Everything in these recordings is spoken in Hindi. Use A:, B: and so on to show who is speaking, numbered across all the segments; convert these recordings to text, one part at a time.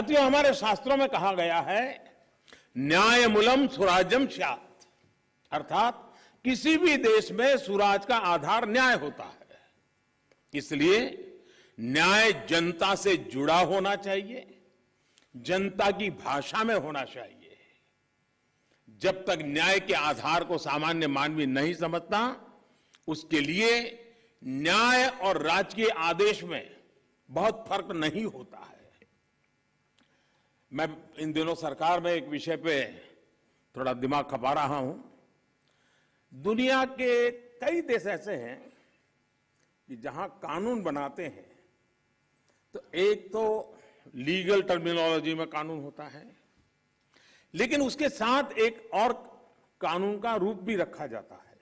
A: साथियों, हमारे शास्त्रों में कहा गया है न्यायमूलम स्वराज्यम स्यात्, अर्थात किसी भी देश में स्वराज का आधार न्याय होता है। इसलिए न्याय जनता से जुड़ा होना चाहिए, जनता की भाषा में होना चाहिए। जब तक न्याय के आधार को सामान्य मानवी नहीं समझता, उसके लिए न्याय और राजकीय आदेश में बहुत फर्क नहीं होता है। मैं इन दिनों सरकार में एक विषय पे थोड़ा दिमाग खपा रहा हूं। दुनिया के कई देश ऐसे हैं कि जहां कानून बनाते हैं तो एक तो लीगल टर्मिनोलॉजी में कानून होता है, लेकिन उसके साथ एक और कानून का रूप भी रखा जाता है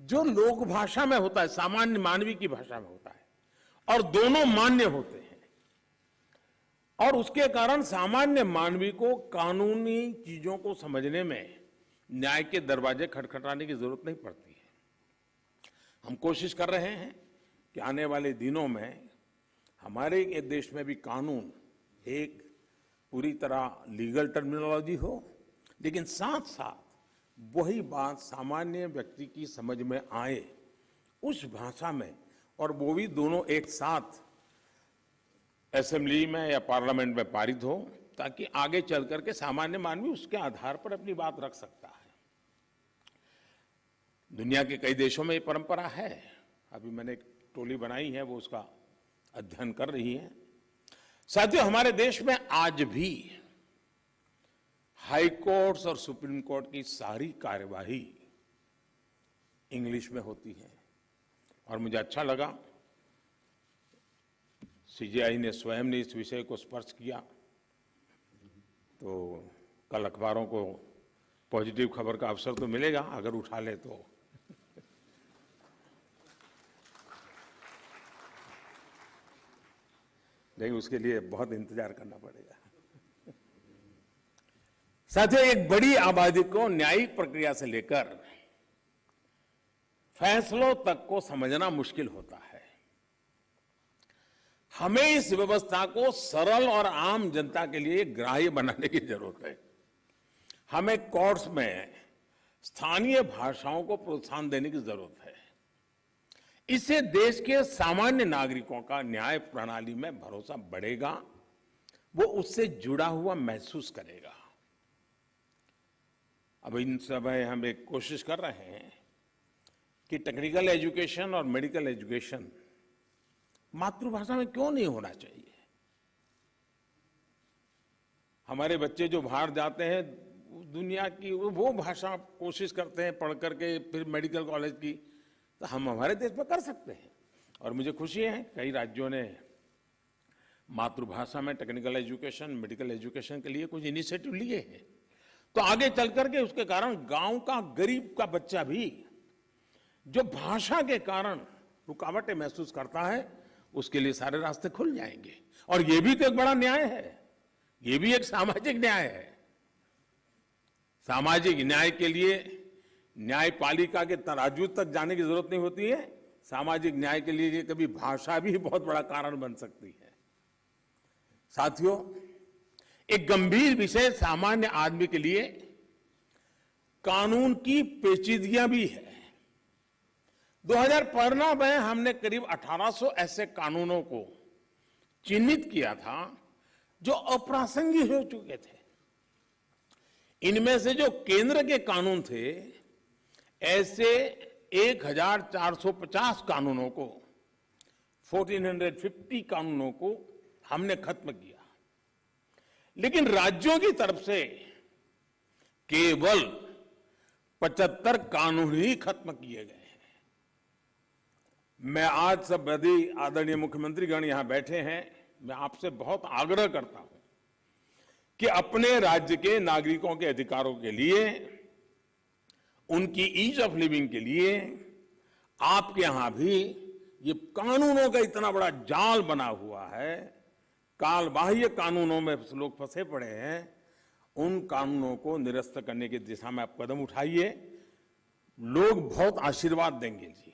A: जो लोक भाषा में होता है, सामान्य मानवी की भाषा में होता है, और दोनों मान्य होते हैं। और उसके कारण सामान्य मानवी को कानूनी चीजों को समझने में न्याय के दरवाजे खटखटाने की जरूरत नहीं पड़ती है। हम कोशिश कर रहे हैं कि आने वाले दिनों में हमारे देश में भी कानून एक पूरी तरह लीगल टर्मिनोलॉजी हो, लेकिन साथ साथ वही बात सामान्य व्यक्ति की समझ में आए उस भाषा में, और वो भी दोनों एक साथ असेंबली में या पार्लियामेंट में पारित हो, ताकि आगे चल करके सामान्य मानवी उसके आधार पर अपनी बात रख सकता है। दुनिया के कई देशों में ये परंपरा है। अभी मैंने एक टोली बनाई है, वो उसका अध्ययन कर रही है। साथियों, हमारे देश में आज भी हाई कोर्ट्स और सुप्रीम कोर्ट की सारी कार्यवाही इंग्लिश में होती है, और मुझे अच्छा लगा सीजेआई ने स्वयं ने इस विषय को स्पर्श किया। तो कल अखबारों को पॉजिटिव खबर का अवसर तो मिलेगा अगर उठा ले तो। लेकिन उसके लिए बहुत इंतजार करना पड़ेगा। साथियों, एक बड़ी आबादी को न्यायिक प्रक्रिया से लेकर फैसलों तक को समझना मुश्किल होता है। हमें इस व्यवस्था को सरल और आम जनता के लिए ग्राह्य बनाने की जरूरत है। हमें कोर्ट्स में स्थानीय भाषाओं को प्रोत्साहन देने की जरूरत है। इससे देश के सामान्य नागरिकों का न्याय प्रणाली में भरोसा बढ़ेगा, वो उससे जुड़ा हुआ महसूस करेगा। अब इन समय हम एक कोशिश कर रहे हैं कि टेक्निकल एजुकेशन और मेडिकल एजुकेशन मातृभाषा में क्यों नहीं होना चाहिए। हमारे बच्चे जो बाहर जाते हैं, दुनिया की वो भाषा कोशिश करते हैं पढ़ करके फिर मेडिकल कॉलेज की, तो हम हमारे देश में कर सकते हैं। और मुझे खुशी है कई राज्यों ने मातृभाषा में टेक्निकल एजुकेशन, मेडिकल एजुकेशन के लिए कुछ इनिशिएटिव लिए हैं। तो आगे चल करके उसके कारण गांव का गरीब का बच्चा भी जो भाषा के कारण रुकावटें महसूस करता है, उसके लिए सारे रास्ते खुल जाएंगे। और ये भी तो एक बड़ा न्याय है, ये भी एक सामाजिक न्याय है। सामाजिक न्याय के लिए न्यायपालिका के तराजू तक जाने की जरूरत नहीं होती है। सामाजिक न्याय के लिए कभी भाषा भी बहुत बड़ा कारण बन सकती है। साथियों, एक गंभीर विषय सामान्य आदमी के लिए कानून की पेचीदगियां भी है। 2015 में हमने करीब 1800 ऐसे कानूनों को चिन्हित किया था जो अप्रासंगिक हो चुके थे। इनमें से जो केंद्र के कानून थे, ऐसे 1450 कानूनों को, 1450 कानूनों को हमने खत्म किया। लेकिन राज्यों की तरफ से केवल 75 कानून ही खत्म किए गए हैं। मैं आज सब यदि आदरणीय मुख्यमंत्रीगण यहां बैठे हैं, मैं आपसे बहुत आग्रह करता हूं कि अपने राज्य के नागरिकों के अधिकारों के लिए, उनकी ईज ऑफ लिविंग के लिए आपके यहां भी ये कानूनों का इतना बड़ा जाल बना हुआ है, काल बाह्य कानूनों में लोग फंसे पड़े हैं, उन कानूनों को निरस्त करने की दिशा में आप कदम उठाइए। लोग बहुत आशीर्वाद देंगे जी।